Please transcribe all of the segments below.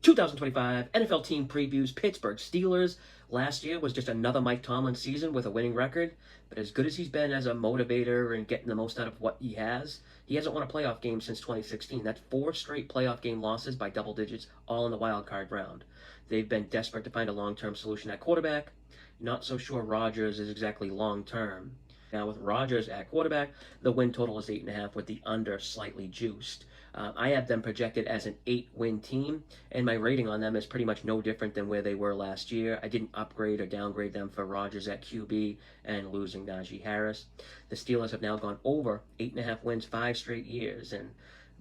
2025 NFL team previews. Pittsburgh Steelers. Last year was just another Mike Tomlin season with a winning record, but as good as he's been as a motivator and getting the most out of what he hasn't won a playoff game since 2016. That's four straight playoff game losses by double digits, all in the wild card round. They've been desperate to find a long-term solution at quarterback. Not so sure Rodgers is exactly long-term. Now with Rodgers at quarterback, the win total is 8.5 with the under slightly juiced. I have them projected as an 8-win team, and my rating on them is pretty much no different than where they were last year. I didn't upgrade or downgrade them for Rodgers at QB and losing Najee Harris. The Steelers have now gone over 8.5 wins 5 straight years, and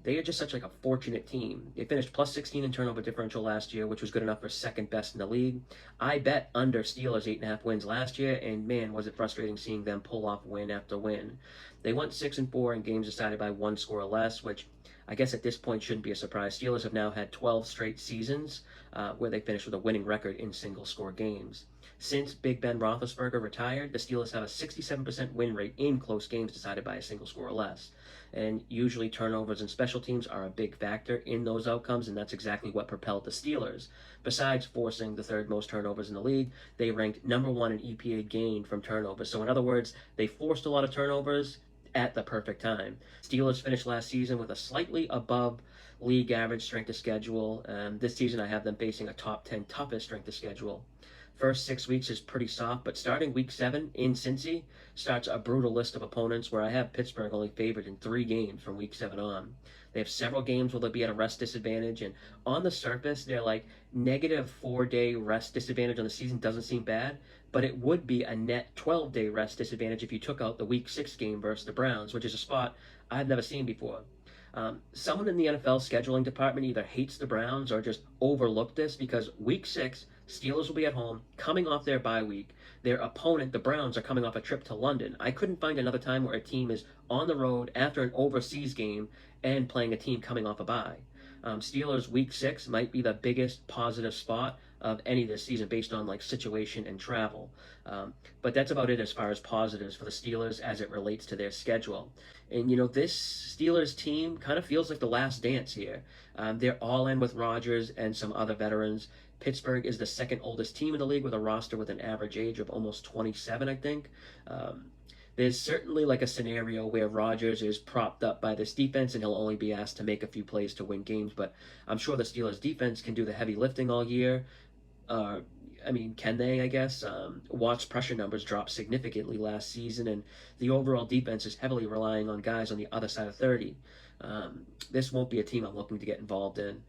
they are just such like a fortunate team. They finished plus 16 in turnover differential last year, which was good enough for second best in the league. I bet under Steelers 8.5 wins last year, and man, was it frustrating seeing them pull off win after win. They went 6-4 in games decided by one score or less, which I guess at this point shouldn't be a surprise. Steelers have now had 12 straight seasons where they finished with a winning record in single-score games. Since Big Ben Roethlisberger retired, the Steelers have a 67% win rate in close games decided by a single score or less. And usually turnovers and special teams are a big factor in those outcomes, and that's exactly what propelled the Steelers. Besides forcing the third most turnovers in the league, they ranked number 1 in EPA gain from turnovers. So in other words, they forced a lot of turnovers at the perfect time. Steelers finished last season with a slightly above league average strength of schedule. This season I have them facing a top 10 toughest strength of schedule. First 6 weeks is pretty soft, but starting week 7 in Cincy starts a brutal list of opponents where I have Pittsburgh only favored in 3 games from week 7 on. They have several games where they'll be at a rest disadvantage, and on the surface, they're like negative 4-day rest disadvantage on the season doesn't seem bad, but it would be a net 12-day rest disadvantage if you took out the week 6 game versus the Browns, which is a spot I've never seen before. Someone in the NFL scheduling department either hates the Browns or just overlooked this because week 6, Steelers will be at home, coming off their bye week. Their opponent, the Browns, are coming off a trip to London. I couldn't find another time where a team is on the road after an overseas game and playing a team coming off a bye. Steelers week 6 might be the biggest positive spot of any this season based on like situation and travel. But that's about it as far as positives for the Steelers as it relates to their schedule. And you know, this Steelers team kind of feels like the last dance here. They're all in with Rodgers and some other veterans. Pittsburgh is the second oldest team in the league with a roster with an average age of almost 27, I think. There's certainly like a scenario where Rodgers is propped up by this defense and he'll only be asked to make a few plays to win games, but I'm sure the Steelers defense can do the heavy lifting all year. Can they, I guess? Watt's pressure numbers dropped significantly last season, and the overall defense is heavily relying on guys on the other side of 30. This won't be a team I'm looking to get involved in.